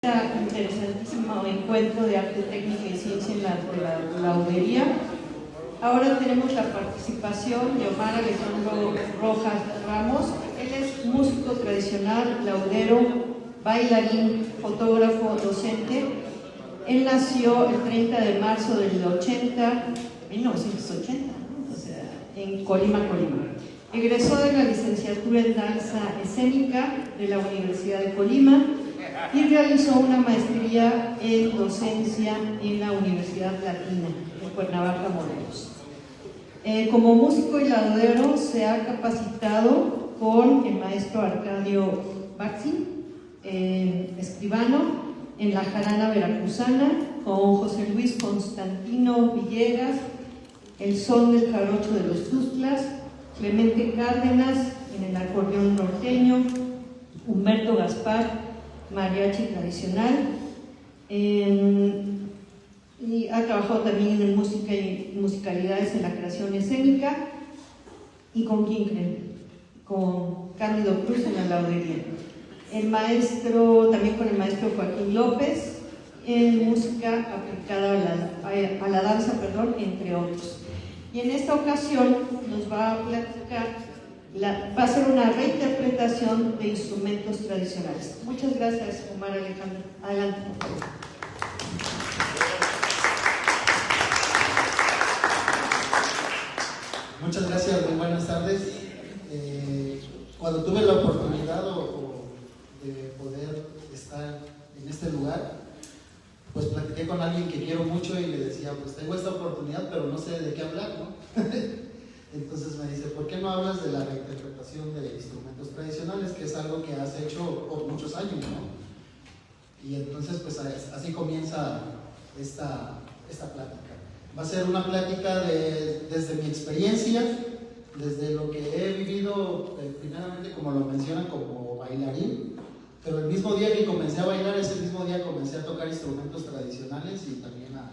Este interesantísimo encuentro de arte, técnica y ciencia en la laudería. Ahora tenemos la participación de Omar Alejandro Rojas Ramos. Él es músico tradicional, laudero, bailarín, fotógrafo, docente. Él nació el 30 de marzo del 1980, ¿no? O sea, en Colima. Egresó de la licenciatura en danza escénica de la Universidad de Colima y realizó una maestría en docencia en la Universidad Latina de Cuernavaca, Morelos. Como músico y laudero se ha capacitado con el maestro Arcadio Baxi, escribano, en la jarana veracruzana, con José Luis Constantino Villegas, el son del jarocho de los Tuxtlas, Clemente Cárdenas en el acordeón norteño, Humberto Gaspar, mariachi tradicional, y ha trabajado también en música y musicalidades en la creación escénica. ¿Y con quién creen? Con Cándido Cruz en la laudería. También con el maestro Joaquín López en música aplicada a la danza, entre otros. Y en esta ocasión nos va a platicar, va a ser una reinterpretación de instrumentos tradicionales. Muchas gracias, Omar Alejandro. Adelante, por favor. Muchas gracias, muy buenas tardes. Cuando tuve la oportunidad de poder estar en este lugar, pues platiqué con alguien que quiero mucho y le decía, pues tengo esta oportunidad, pero no sé de qué hablar, ¿no? Entonces me dice, ¿por qué no hablas de la reinterpretación de instrumentos tradicionales, que es algo que has hecho por muchos años, ¿no? Y entonces, pues así comienza esta plática. Va a ser una plática desde mi experiencia, desde lo que he vivido, primeramente, como lo mencionan, como bailarín, pero el mismo día que comencé a bailar, ese mismo día comencé a tocar instrumentos tradicionales y también a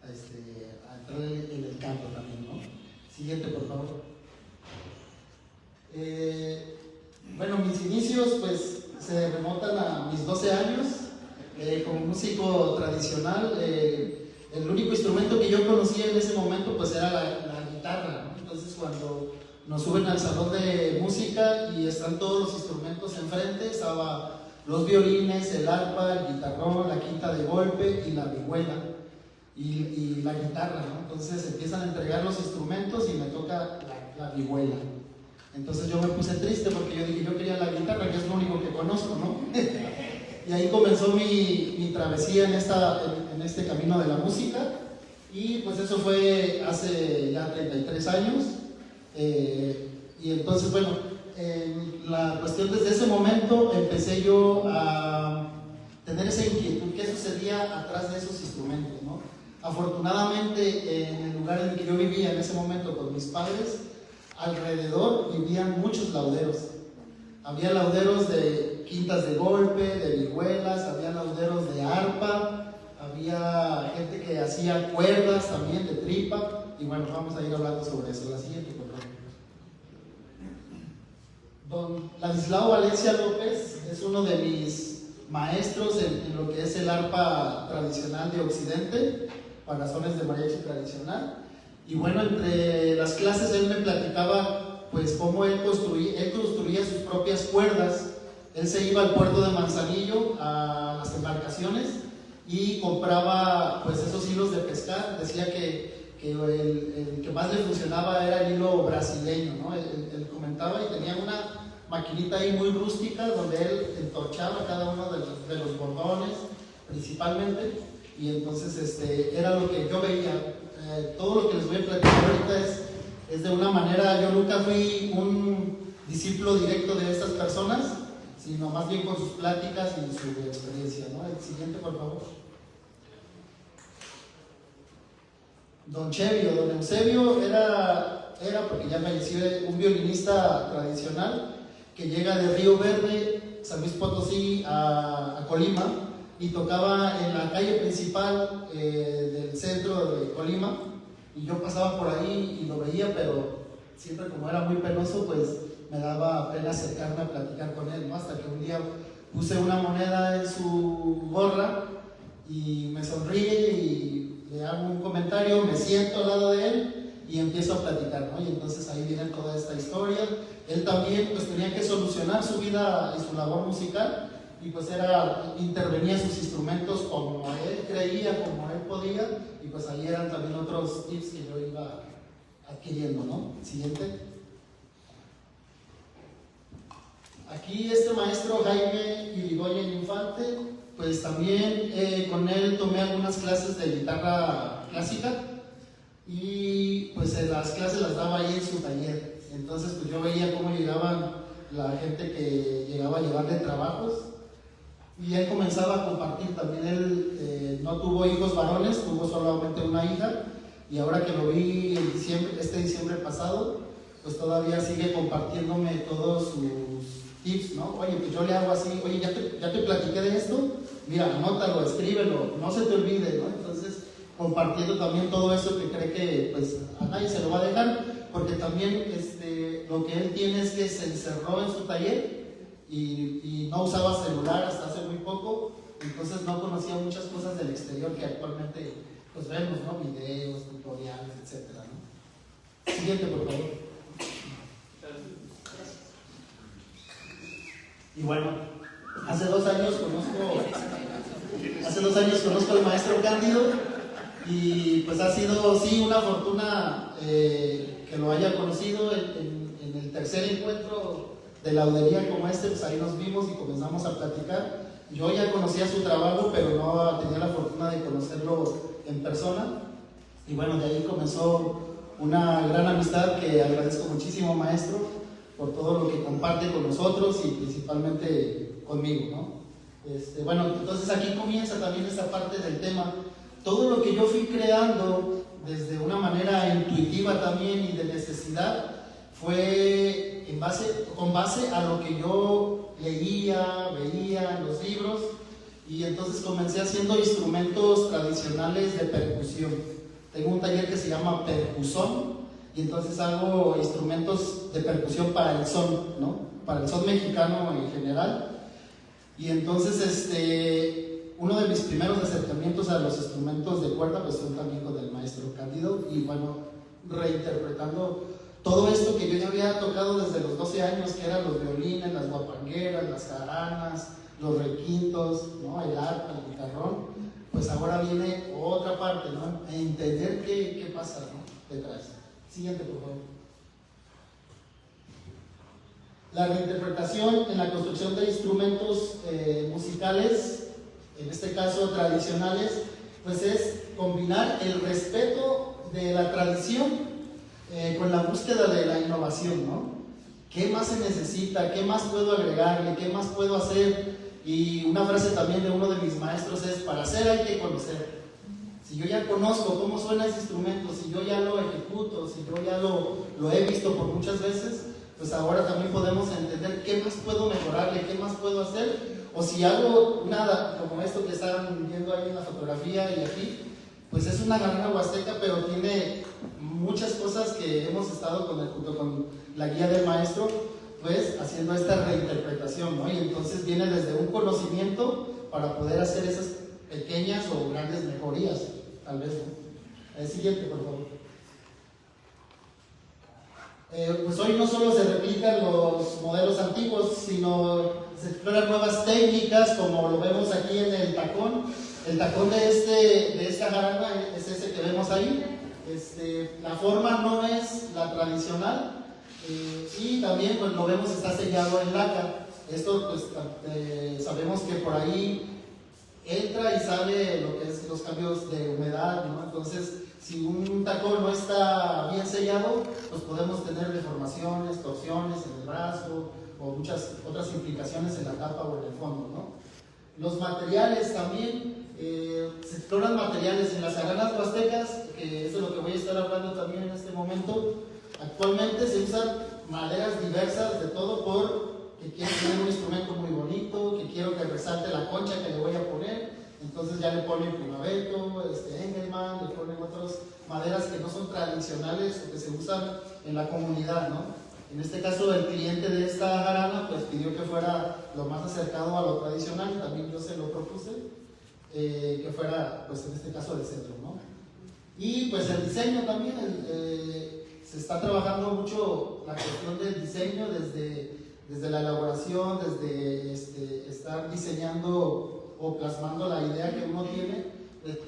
entrar en el canto también, ¿no? Siguiente, por favor. Bueno, mis inicios pues se remontan a mis 12 años como músico tradicional. El único instrumento que yo conocía en ese momento pues era la guitarra, ¿no? Entonces cuando nos suben al salón de música y están todos los instrumentos enfrente, estaba los violines, el arpa, el guitarrón, la quinta de golpe y la vihuela y la guitarra, ¿no? Entonces empiezan a entregar los instrumentos y me toca la vihuela. Entonces yo me puse triste porque yo dije, yo quería la guitarra, que es lo único que conozco, ¿no? Y ahí comenzó mi travesía en este camino de la música, y pues eso fue hace ya 33 años. Y entonces, bueno, la cuestión desde ese momento empecé yo a tener esa inquietud, ¿qué sucedía atrás de esos instrumentos, ¿no? Afortunadamente, en el lugar en el que yo vivía en ese momento con mis padres, alrededor vivían muchos lauderos. Había lauderos de quintas de golpe, de vihuelas, había lauderos de arpa, había gente que hacía cuerdas también de tripa, y bueno, vamos a ir hablando sobre eso. La siguiente, por favor. Don Ladislao Valencia López es uno de mis maestros en lo que es el arpa tradicional de Occidente, para sones de mariachi tradicional. Y bueno, entre las clases él me platicaba pues cómo él construía sus propias cuerdas. Él se iba al puerto de Manzanillo a las embarcaciones y compraba pues esos hilos de pescar. Decía que el que más le funcionaba era el hilo brasileño, ¿no? Él comentaba, y tenía una maquinita ahí muy rústica donde él entorchaba cada uno de los bordones principalmente, y entonces era lo que yo veía. Todo lo que les voy a platicar ahorita es de una manera, yo nunca fui un discípulo directo de estas personas, sino más bien con sus pláticas y su experiencia, ¿no? El siguiente, por favor. Don Eusebio era, porque ya falleció, un violinista tradicional que llega de Río Verde, San Luis Potosí, a Colima, y tocaba en la calle principal del centro de Colima, y yo pasaba por ahí y lo veía, pero siempre, como era muy penoso, pues me daba pena acercarme a platicar con él, ¿no? Hasta que un día puse una moneda en su gorra y me sonríe y le hago un comentario, me siento al lado de él y empiezo a platicar, ¿no? Y entonces ahí viene toda esta historia. Él también pues tenía que solucionar su vida y su labor musical, y pues intervenía sus instrumentos como él creía, como él podía, y pues ahí eran también otros tips que yo iba adquiriendo, ¿no? Siguiente. Aquí este maestro Jaime Irigoyen Infante, pues también con él tomé algunas clases de guitarra clásica, y pues las clases las daba ahí en su taller. Entonces pues yo veía cómo llegaban la gente que llegaba a llevarle trabajos, y él comenzaba a compartir. También él no tuvo hijos varones, tuvo solamente una hija, y ahora que lo vi en diciembre, este diciembre pasado, pues todavía sigue compartiéndome todos sus tips, ¿no? Oye, pues yo le hago así, oye, ya te platiqué de esto, mira, anótalo, escríbelo, no se te olvide, ¿no? Entonces, compartiendo también todo eso que cree que pues a nadie se lo va a dejar, porque también lo que él tiene es que se encerró en su taller y no usaba celular hasta hace muy poco, entonces no conocía muchas cosas del exterior que actualmente pues vemos, ¿no? Videos, tutoriales, etcétera, ¿no? Siguiente, por favor. Y bueno, hace 2 años conozco al maestro Cándido, y pues ha sido sí una fortuna que lo haya conocido en el tercer encuentro de laudería como pues ahí nos vimos y comenzamos a platicar. Yo ya conocía su trabajo, pero no tenía la fortuna de conocerlo en persona, y bueno, de ahí comenzó una gran amistad que agradezco muchísimo, maestro, por todo lo que comparte con nosotros y principalmente conmigo, ¿no? Bueno, entonces aquí comienza también esta parte del tema. Todo lo que yo fui creando desde una manera intuitiva también y de necesidad fue con base a lo que yo leía, veía en los libros, y entonces comencé haciendo instrumentos tradicionales de percusión. Tengo un taller que se llama Percusón, y entonces hago instrumentos de percusión para el son, ¿no? Para el son mexicano en general. Y entonces uno de mis primeros acercamientos a los instrumentos de cuerda pues fue también con el maestro Cándido, y bueno, reinterpretando todo esto que yo ya había tocado desde los 12 años, que eran los violines, las guapangueras, las jaranas, los requintos, ¿no? El arpa, el guitarrón. Pues ahora viene otra parte, ¿no? Entender qué pasa, ¿no? Detrás. Siguiente, por favor. La reinterpretación en la construcción de instrumentos musicales, en este caso tradicionales, pues es combinar el respeto de la tradición con la búsqueda de la innovación, ¿no? ¿Qué más se necesita? ¿Qué más puedo agregarle? ¿Qué más puedo hacer? Y una frase también de uno de mis maestros es: para hacer hay que conocer. Si yo ya conozco cómo suena ese instrumento, si yo ya lo ejecuto, si yo ya lo he visto por muchas veces, pues ahora también podemos entender qué más puedo mejorarle, qué más puedo hacer. O si hago nada, como esto que están viendo ahí en la fotografía y aquí, pues es una jarana huasteca, pero tiene muchas cosas que hemos estado junto con la guía del maestro, pues haciendo esta reinterpretación, ¿no? Y entonces viene desde un conocimiento para poder hacer esas pequeñas o grandes mejorías, tal vez, ¿no? El siguiente, por favor. Pues hoy no solo se replican los modelos antiguos, sino se exploran nuevas técnicas, como lo vemos aquí en el tacón. El tacón de esta jarana es ese que vemos ahí. La forma no es la tradicional, y también pues lo vemos, está sellado en laca. Esto pues sabemos que por ahí entra y sale lo que es los cambios de humedad, ¿no? Entonces, si un tacón no está bien sellado, pues podemos tener deformaciones, torsiones en el brazo o muchas otras implicaciones en la tapa o en el fondo, ¿no? Los materiales también, se exploran materiales en las jaranas huastecas, que es de lo que voy a estar hablando también en este momento. Actualmente se usan maderas diversas de todo porque quiero tener un instrumento muy bonito, que quiero que resalte la concha que le voy a poner. Entonces ya le ponen Punabeto, Engelmann, le ponen otras maderas que no son tradicionales o que se usan en la comunidad, ¿no? En este caso el cliente de esta jarana pues pidió que fuera lo más acercado a lo tradicional, y también yo se lo propuse, que fuera, pues en este caso, de cedro, ¿no? Y pues el diseño también, se está trabajando mucho la cuestión del diseño desde la elaboración, desde estar diseñando o plasmando la idea que uno tiene.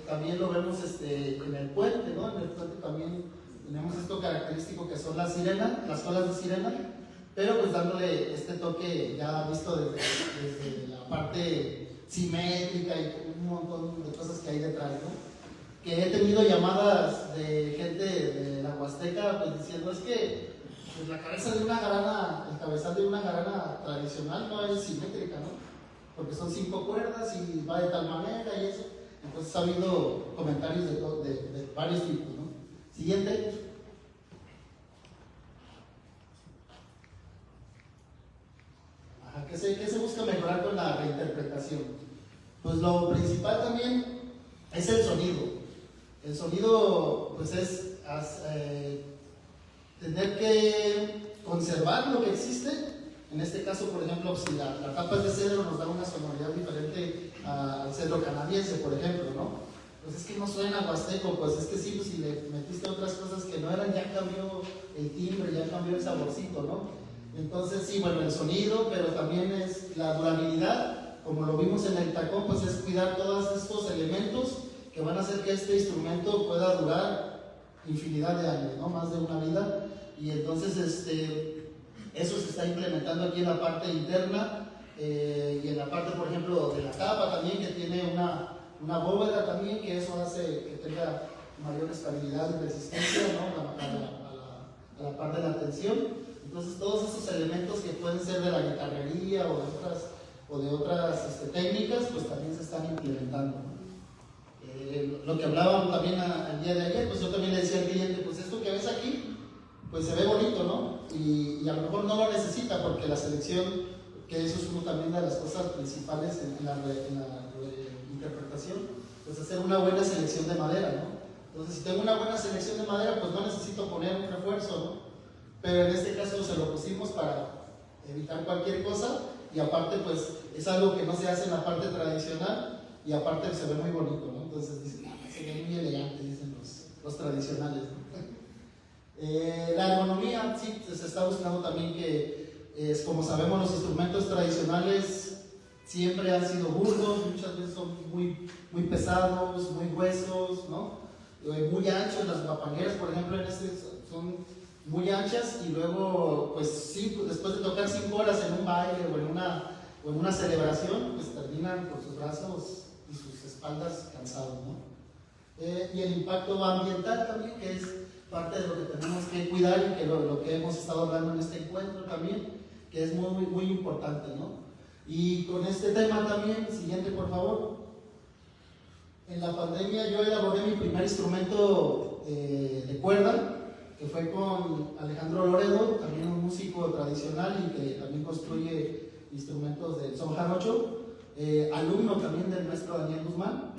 También lo vemos en el puente, ¿no? En el puente también tenemos esto característico que son las sirenas, las colas de sirena, pero pues dándole este toque ya visto desde la parte simétrica y un montón de cosas que hay detrás, ¿no? Que he tenido llamadas de gente de la Huasteca pues diciendo es que pues, la cabeza de una jarana, el cabezal de una jarana tradicional no es simétrica, ¿no? Porque son 5 cuerdas y va de tal manera y eso. Entonces ha habido comentarios de varios tipos, ¿no? Siguiente. Ajá, ¿qué se busca mejorar con la reinterpretación? Pues lo principal también es el sonido. El sonido, pues es tener que conservar lo que existe. En este caso, por ejemplo, si la tapa es de cedro, nos da una sonoridad diferente al cedro canadiense, por ejemplo, ¿no? Pues es que no suena huasteco, pues es que sí, pues si le metiste otras cosas que no eran, ya cambió el timbre, ya cambió el saborcito, ¿no? Entonces, sí, bueno, el sonido, pero también es la durabilidad, como lo vimos en el tacón, pues es cuidar todos estos elementos que van a hacer que este instrumento pueda durar infinidad de años, ¿no? Más de una vida. Y entonces eso se está implementando aquí en la parte interna y en la parte, por ejemplo, de la tapa también, que tiene una bóveda también, que eso hace que tenga mayor estabilidad y resistencia, ¿no? a la parte de la tensión. Entonces todos esos elementos que pueden ser de la guitarrería o de otras técnicas, pues también se están implementando, ¿no? Lo que hablaban también el día de ayer, pues yo también le decía al cliente, pues esto que ves aquí, pues se ve bonito, ¿no? Y a lo mejor no lo necesita porque la selección, que eso es uno también de las cosas principales en la interpretación, pues hacer una buena selección de madera, ¿no? Entonces, si tengo una buena selección de madera, pues no necesito poner un refuerzo, ¿no? Pero en este caso se lo pusimos para evitar cualquier cosa y aparte, pues es algo que no se hace en la parte tradicional y aparte se ve muy bonito, ¿no? Entonces dicen, se ve muy elegante, dicen los tradicionales, ¿no? La ergonomía, sí, se está buscando también que, como sabemos, los instrumentos tradicionales siempre han sido burdos, muchas veces son muy pesados, muy gruesos, ¿no? Muy anchos, las papangueras, por ejemplo, son muy anchas y luego, pues después de tocar 5 horas en un baile o en una celebración, pues terminan con sus brazos y sus espaldas cansados, ¿no? Y el impacto ambiental también, que es parte de lo que tenemos que cuidar y que lo que hemos estado hablando en este encuentro también, que es muy importante, ¿no? Y con este tema también, siguiente por favor. En la pandemia yo elaboré mi primer instrumento de cuerda, que fue con Alejandro Loredo, también un músico tradicional y que también construye instrumentos del son jarocho, alumno también del maestro Daniel Guzmán.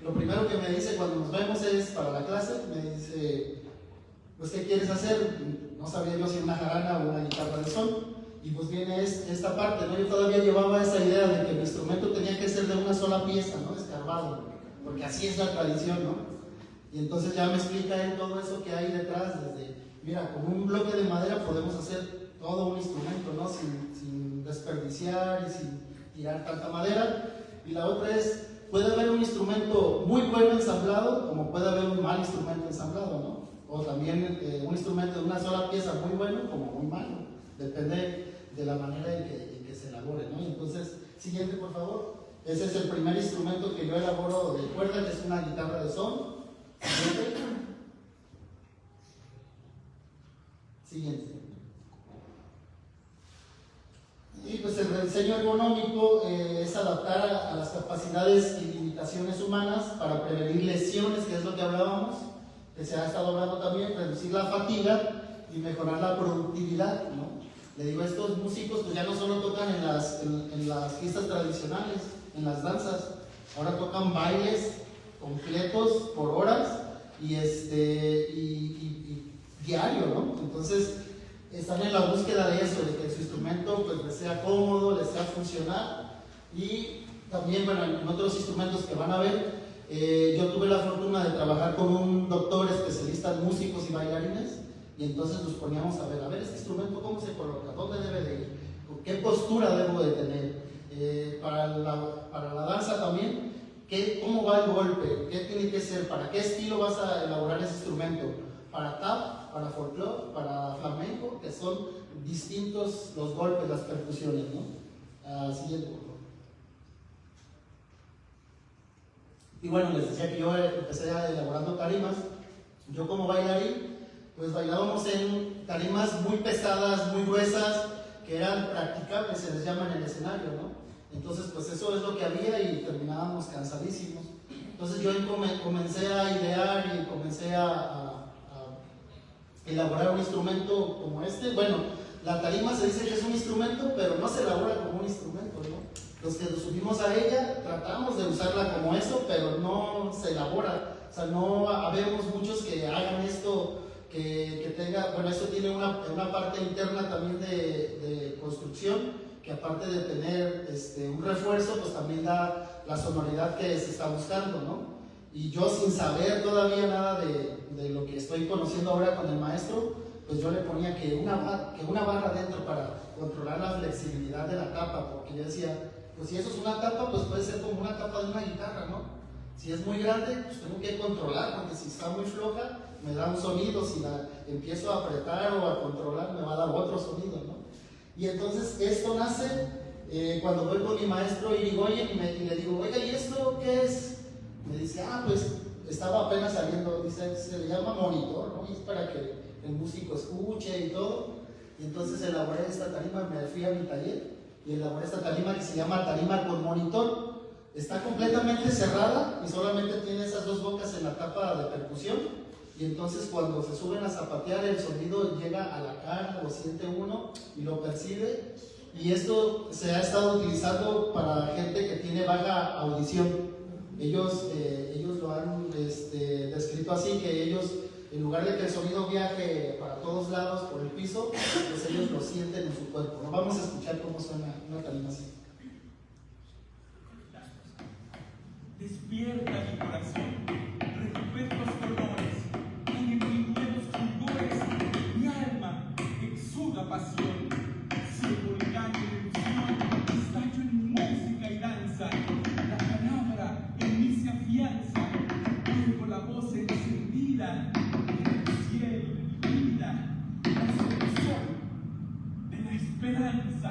Lo primero que me dice cuando nos vemos es para la clase, me dice, pues ¿qué quieres hacer? No sabía yo si una jarana o una guitarra de son, y pues viene esta parte, ¿no? Yo todavía llevaba esa idea de que mi instrumento tenía que ser de una sola pieza, ¿no? Escarbado, porque así es la tradición, ¿no? Y entonces ya me explica él todo eso que hay detrás, desde, mira, con un bloque de madera podemos hacer todo un instrumento, ¿no? Sin desperdiciar y sin tirar tanta madera. Y la otra es, puede haber un instrumento muy bueno ensamblado, como puede haber un mal instrumento ensamblado, ¿no? O también un instrumento de una sola pieza muy bueno, como muy malo. Depende de la manera en que se elabore, ¿no? Entonces, siguiente, por favor. Ese es el primer instrumento que yo elaboro de cuerda, que es una guitarra de son. Siguiente. Y pues el rediseño ergonómico es adaptar a las capacidades y limitaciones humanas para prevenir lesiones, que es lo que hablábamos, que se ha estado hablando también, reducir la fatiga y mejorar la productividad, ¿no? Le digo, estos músicos pues ya no solo tocan en las fiestas tradicionales, en las danzas, ahora tocan bailes completos por horas y diario, ¿no? Entonces están en la búsqueda de eso, de que su instrumento pues les sea cómodo, les sea funcional. Y también, bueno, en otros instrumentos que van a ver, yo tuve la fortuna de trabajar con un doctor especialista en músicos y bailarines, y entonces nos poníamos a ver este instrumento cómo se coloca, dónde debe de ir, qué postura debo de tener. Para la danza también, cómo va el golpe, qué tiene que ser, para qué estilo vas a elaborar ese instrumento, para tap, para folclore, para flamenco, que son distintos los golpes, las percusiones, ¿no? Siguiente, por favor. Y bueno, les decía que yo empecé elaborando tarimas. Yo como bailarín, pues bailábamos en tarimas muy pesadas, muy gruesas, que eran practicables, se les llama en el escenario, ¿no? Entonces, pues eso es lo que había y terminábamos cansadísimos. Entonces yo comencé a idear y comencé a elaborar un instrumento como este. Bueno, la tarima se dice que es un instrumento, pero no se elabora como un instrumento, ¿no? Los que nos subimos a ella tratamos de usarla como eso, pero no se elabora. O sea, no habemos muchos que hagan esto, que tenga, bueno, esto tiene una parte interna también de construcción, que aparte de tener un refuerzo, pues también da la sonoridad que se está buscando, ¿no? Y yo, sin saber todavía nada de lo que estoy conociendo ahora con el maestro, pues yo le ponía que una barra dentro para controlar la flexibilidad de la tapa, porque yo decía, pues si eso es una tapa, pues puede ser como una tapa de una guitarra, ¿no? Si es muy grande, pues tengo que controlar, porque si está muy floja, me da un sonido, si la empiezo a apretar o a controlar, me va a dar otro sonido, ¿no? Y entonces esto nace cuando voy con mi maestro Irigoyen y le digo, oiga, ¿y esto qué es? Me dice, pues estaba apenas saliendo, dice, se le llama monitor, ¿no? Y es para que el músico escuche y todo. Y entonces elaboré esta tarima, me fui a mi taller y elaboré esta tarima que se llama tarima con monitor. Está completamente cerrada y solamente tiene esas dos bocas en la tapa de percusión. Y entonces cuando se suben a zapatear, el sonido llega a la cara, lo siente uno y lo percibe. Y esto se ha estado utilizando para gente que tiene baja audición. Ellos lo han descrito así, que ellos, en lugar de que el sonido viaje para todos lados por el piso, pues ellos lo sienten en su cuerpo, ¿no? Vamos a escuchar cómo suena una tarima así. Despierta mi corazón, recupera los colores, en nuevos fulgores, mi alma exuda pasión, si el volcán de ilusión estallo en música y danza, la palabra en mí se afianza, oigo la voz encendida, en el cielo de mi vida, la solución de la esperanza.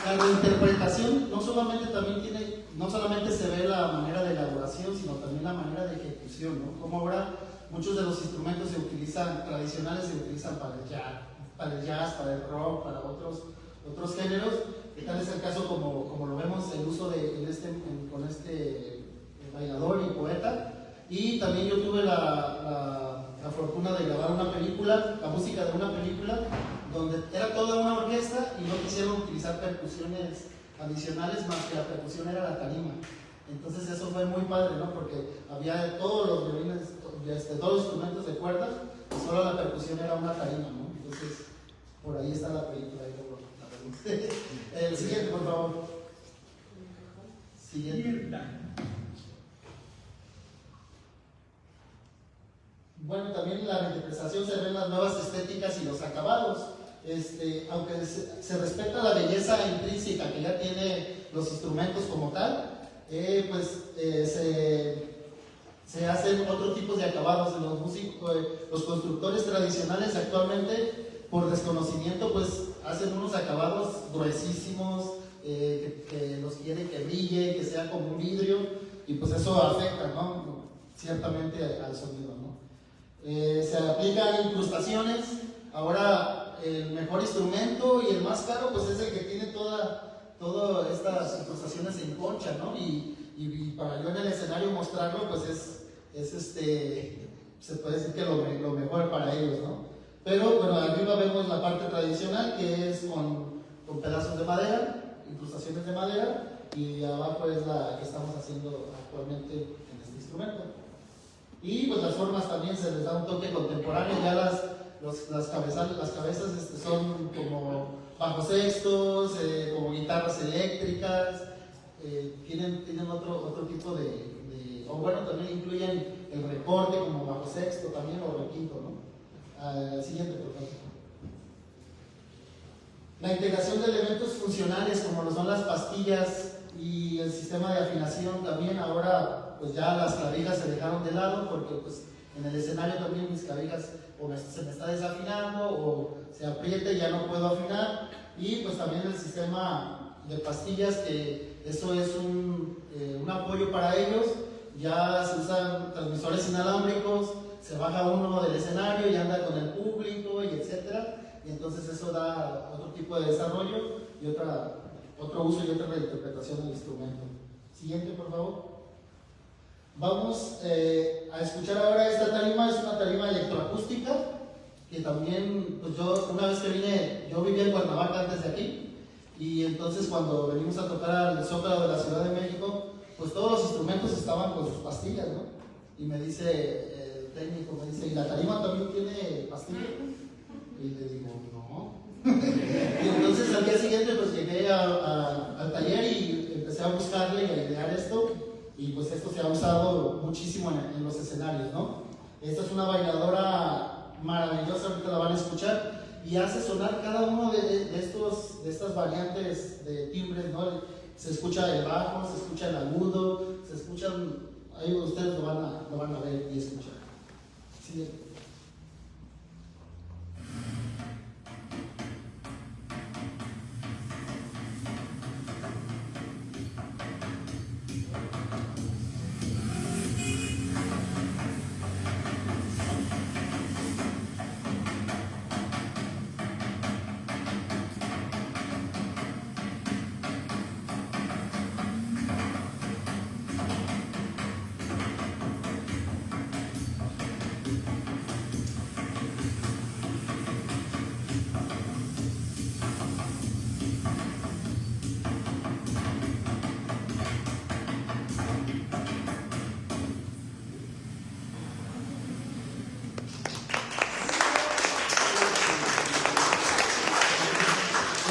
La reinterpretación no solamente se ve la manera de elaboración, sino también la manera de ejecución, ¿no? Como ahora muchos de los instrumentos tradicionales se utilizan para el jazz, para el rock, para otros géneros, que tal es el caso como lo vemos el uso con este bailador y poeta. y también yo tuve la fortuna de grabar una película, la música de una película, donde era toda una orquesta y no quisieron utilizar percusiones adicionales, más que la percusión era la tarima. Entonces eso fue muy padre, ¿no? Porque había todos los violines, todos los instrumentos de cuerda, y solo la percusión era una tarima, ¿no? Entonces, por ahí está la película. Ahí luego la vemos. El siguiente, por favor. Siguiente. Bueno, también en la reinterpretación se ven las nuevas estéticas y los acabados. Aunque se respeta la belleza intrínseca que ya tiene los instrumentos como tal, se hacen otro tipo de acabados en los músicos. Los constructores tradicionales actualmente, por desconocimiento, pues hacen unos acabados gruesísimos, que los quieren que brille, que sea como un vidrio, y pues eso afecta, ¿no? Ciertamente al sonido, ¿no? Se aplican incrustaciones. Ahora el mejor instrumento y el más caro pues es el que tiene todas estas incrustaciones en concha, ¿no? Y para yo en el escenario mostrarlo pues se puede decir que lo mejor para ellos, ¿no? Pero bueno, arriba vemos la parte tradicional, que es con pedazos de madera, incrustaciones de madera, y abajo es la que estamos haciendo actualmente en este instrumento. Y pues las formas también se les da un toque contemporáneo. Ya las cabezas son como bajos sextos, como guitarras eléctricas, tienen otro tipo o bueno, también incluyen el recorte como bajo sexto también, o requinto, ¿no? Siguiente, por favor. La integración de elementos funcionales como lo son las pastillas y el sistema de afinación también. Ahora pues ya las clavijas se dejaron de lado, porque pues en el escenario también mis clavijas se me está desafinando o se aprieta y ya no puedo afinar. Y pues también el sistema de pastillas, que eso es un apoyo para ellos. Ya se usan transmisores inalámbricos, se baja uno del escenario y anda con el público y etcétera, y entonces eso da otro tipo de desarrollo y otro uso y otra reinterpretación del instrumento. Siguiente, por favor. Vamos a escuchar ahora esta tarima. Es una tarima electroacústica que también, pues yo una vez que vine, yo vivía en Cuernavaca antes de aquí, y entonces cuando venimos a tocar al Zócalo de la Ciudad de México, pues todos los instrumentos estaban con sus pastillas, ¿no? Y me dice el técnico, ¿y la tarima también tiene pastillas? Y le digo, no. Y entonces al día siguiente pues llegué al taller y empecé a buscarle y a idear esto, y pues esto se ha usado muchísimo en los escenarios, ¿no? Esta es una bailadora maravillosa, ahorita la van a escuchar, y hace sonar cada uno de estas variantes de timbres, ¿no? Se escucha el bajo, se escucha el agudo, se escuchan, ahí ustedes lo van a ver y escuchar. Sí.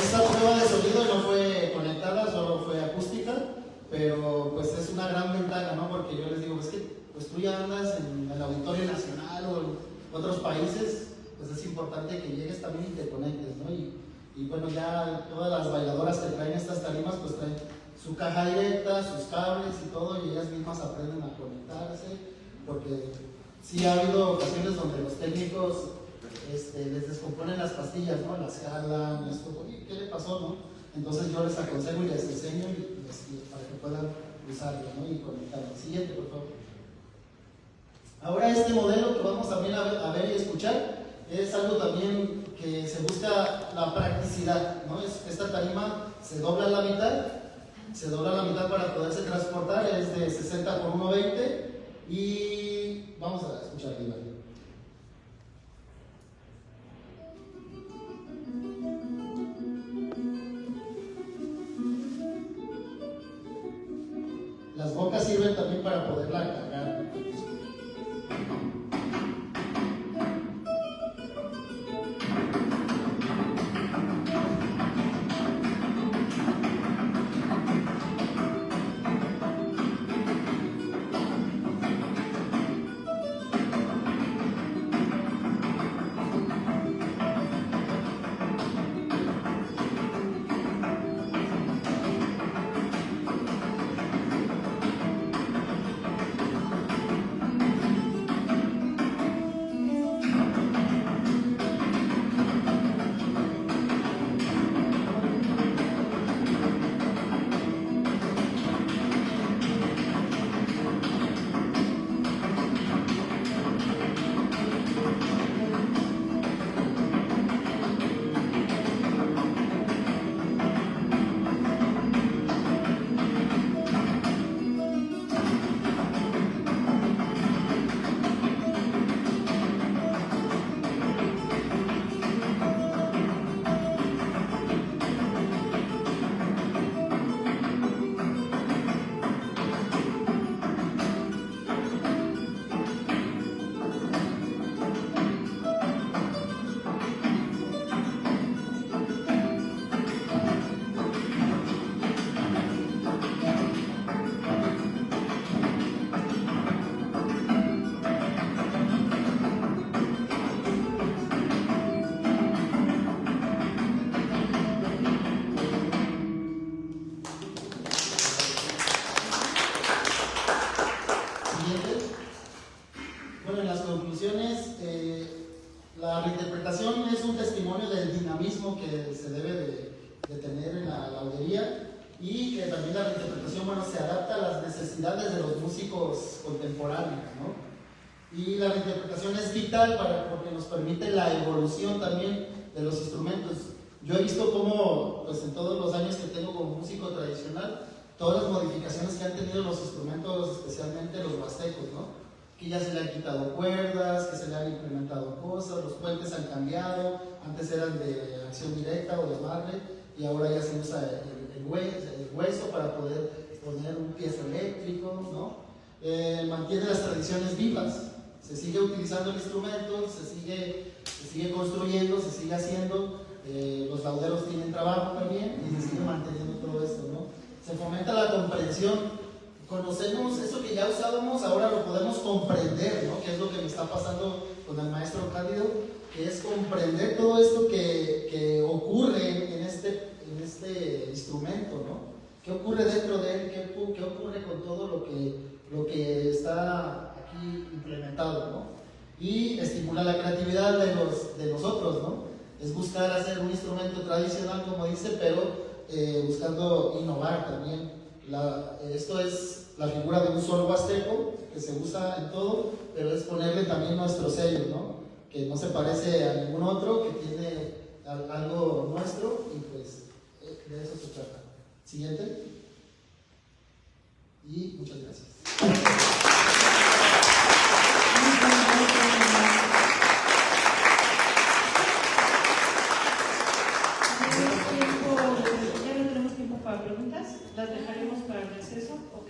Esta prueba de sonido no fue conectada, solo fue acústica, pero pues es una gran ventaja, ¿no? Porque yo les digo, es que pues tú ya andas en el Auditorio Nacional o en otros países, pues es importante que llegues también y te conectes, ¿no? Y bueno, ya todas las bailadoras que traen estas tarimas, pues traen su caja directa, sus cables y todo, y ellas mismas aprenden a conectarse, porque sí ha habido ocasiones donde los técnicos les descomponen las pastillas, ¿no? Las jalan, ¿qué le pasó, no? Entonces yo les aconsejo y les enseño para que puedan usarlo, ¿no? Y conectarlo. Siguiente, por favor. Ahora este modelo que vamos también a ver y escuchar es algo también que se busca la practicidad, ¿no? Esta tarima se dobla a la mitad para poderse transportar, es de 60 por 1.20, y vamos a escuchar el libro. Las bocas sirven también para poderla cargar. Bueno, en las conclusiones, la reinterpretación es un testimonio del dinamismo que se debe de tener en la laudería, y que también la reinterpretación, bueno, se adapta a las necesidades de los músicos contemporáneos, ¿no? Y la reinterpretación es vital porque nos permite la evolución también de los instrumentos. Yo he visto cómo, pues en todos los años que tengo como músico tradicional, todas las modificaciones que han tenido los instrumentos, especialmente los huastecos, ¿no? Que ya se le han quitado cuerdas, que se le han implementado cosas, los puentes han cambiado, antes eran de acción directa o de amarre, y ahora ya se usa el hueso para poder poner un piezo eléctrico, ¿no? Mantiene las tradiciones vivas, se sigue utilizando el instrumento, se sigue construyendo, se sigue haciendo, los lauderos tienen trabajo también y se sigue manteniendo todo esto, ¿no? Se fomenta la comprensión. Conocemos eso que ya usábamos, ahora lo podemos comprender, ¿no? Que es lo que me está pasando con el maestro Cándido, que es comprender todo esto que ocurre en este instrumento, ¿no? ¿Qué ocurre dentro de él? ¿Qué ocurre con todo lo que está aquí implementado, ¿no? Y estimula la creatividad de nosotros, ¿no? Es buscar hacer un instrumento tradicional, como dice, pero buscando innovar también. Esto es la figura de un sol huasteco que se usa en todo, pero es ponerle también nuestro sello, ¿no? Que no se parece a ningún otro, que tiene algo nuestro, y pues de eso se trata. Siguiente. Y muchas gracias.